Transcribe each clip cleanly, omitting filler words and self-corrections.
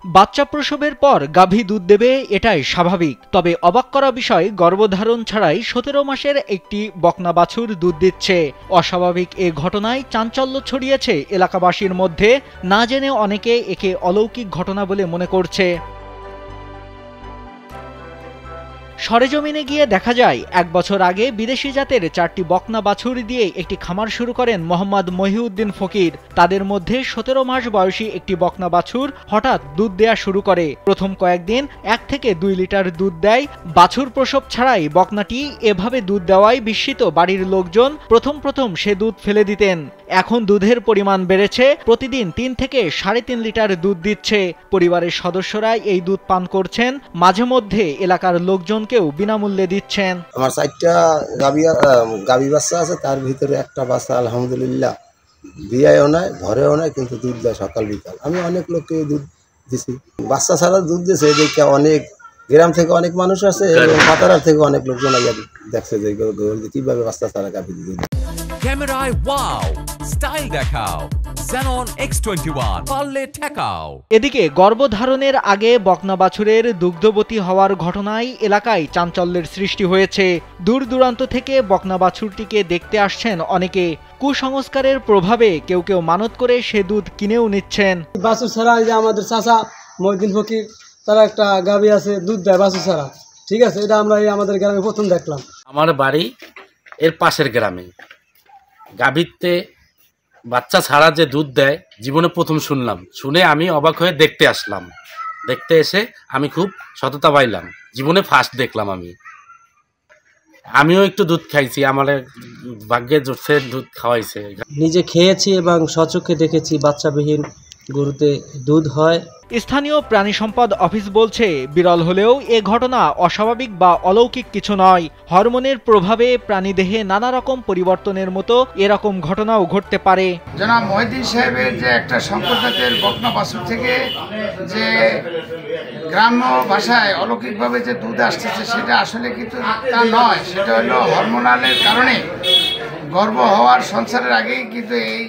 বাচ্চা প্রসবের পর গাভী দুধ দেবে এটাই স্বাভাবিক। তবে অবাক করা বিষয়, গর্ভধারণ ছাড়াই ১৭ মাসের একটি বকনা বাছুর দুধ দিচ্ছে। অস্বাভাবিক এ ঘটনায় চাঞ্চল্য ছড়িয়েছে এলাকাবাসীর মধ্যে। না জেনে অনেকে একে অলৌকিক ঘটনা বলে মনে করছে। সরেজমিনে গিয়ে দেখা যায়, ১ বছর আগে বিদেশি জাতের ৪টি বকনা বাছুর দিয়ে একটি খামার শুরু করেন মোহাম্মদ মহিউদ্দিন ফকির। তাদের মধ্যে ১৭ মাস বয়সী একটি বকনা বাছুর হঠাৎ দুধ দেয়া শুরু করে। প্রথম কয়েকদিন ১ থেকে ২ লিটার দুধ দেয়। বাছুর প্রসব ছাড়াই বকনাটি এভাবে দুধ দেওয়ায় বিস্মিত বাড়ির লোকজন প্রথম সে দুধ ফেলে দিতেন। এখন দুধের পরিমাণ বেড়েছে, প্রতিদিন ৩ থেকে ৩.৫ লিটার দুধ দিচ্ছে। পরিবারের সদস্যরা এই দুধ পান করছেন, মাঝে মধ্যে এলাকার লোকজনকেও বিনামূল্যে দিচ্ছেন। আমার ৪টা গাভী বাচ্চা আছে, তার ভিতরে একটা বাচ্চা আলহামদুলিল্লাহ বিয়ায়ও নয়, ঘরেও নয়, কিন্তু দুধ দেয় সকাল বিকাল। আমি অনেক লোককে দুধ দিছি, বাচ্চা ছাড়া দুধ দিয়েছে। দেখে অনেক গ্রাম থেকে অনেক মানুষ আছে এবং পাতারার থেকে অনেক লোকজন দেখছে যে কিভাবে বাচ্চা ছাড়া গাভী দুধ। ক্যামেরায় ওয়াও, স্টাইল দেখাও, Xenon X21 পারলে ঠেকাও। এদিকে গর্ভধারণের আগে বকনা বাছুরের দুগ্ধবতী হওয়ার ঘটনায় এলাকায় চাঞ্চল্যের সৃষ্টি হয়েছে। দূর দূরান্ত থেকে বকনা বাছুরটিকে দেখতে আসছেন অনেকে। কুসংস্কারের প্রভাবে কেউ মানত করে সে দুধ কিনেও নিচ্ছেন। বাছুর ছাড়া যে আমাদের চাচা মহিউদ্দিন ফকির, তারা একটা গাভী আছে, দুধ দেয় বাছুর ছাড়া। ঠিক আছে, এটা আমরা আমাদের গ্রামে প্রথম দেখলাম। আমার বাড়ি এর পাশের গ্রামে গাভীতে বাচ্চা ছাড়া যে দুধ দেয় জীবনে প্রথম শুনলাম। শুনে আমি অবাক হয়ে দেখতে আসলাম। দেখতে এসে আমি খুব সততা পাইলাম, জীবনে ফার্স্ট দেখলাম। আমিও একটু দুধ খাইছি, আমার ভাগ্যে জোরছে দুধ খাওয়াইছে। নিজে খেয়েছি এবং স্বচক্ষে দেখেছি বাচ্চাবিহীন গরুতে দুধ হয়। স্থানীয় প্রাণী সম্পদ অফিস বলছে, বিরল হলেও এ ঘটনা অস্বাভাবিক বা অলৌকিক কিছু নয়। হরমোনের প্রভাবে প্রাণীদেহে নানা রকম পরিবর্তনের মতো এরকম ঘটনাও ঘটতে পারে। জনাব মহিউদ্দিন সাহেবের যে একটা শঙ্কর জাতের বকনা বাছুর থেকে যে গ্রাম্য ভাষায় অলৌকিকভাবে যে দুধ আসতেছে, সেটা আসলে কিন্তু তা নয়। সেটা হলো হরমোনালের কারণে গর্ভ হওয়ার সংসারের আগেই কিন্তু এই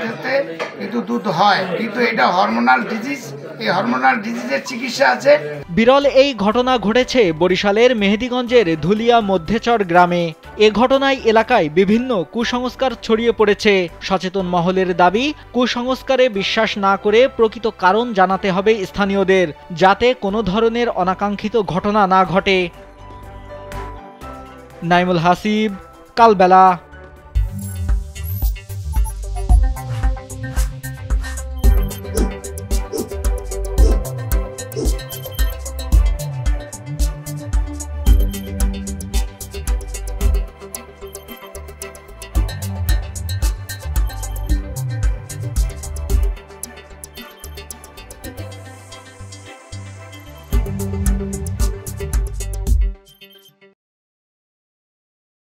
ক্ষেত্রে কিন্তু দুধ হয়, কিন্তু এটা হরমোনাল ডিজিজ। এই হরমোনাল ডিজিজের চিকিৎসা আছে। বিরল এই ঘটনা ঘটেছে বরিশালের মেহেদীগঞ্জের ধুলিয়া মধ্যচর গ্রামে। এ ঘটনায় এলাকায় বিভিন্ন কুসংস্কার ছড়িয়ে পড়েছে। সচেতন মহলের দাবি, কুসংস্কারে বিশ্বাস না করে প্রকৃত কারণ জানাতে হবে স্থানীয়দের, যাতে কোনো ধরনের অনাকাঙ্ক্ষিত ঘটনা না ঘটে। নাইমুল হাসিব, কালবেলা। Thank you.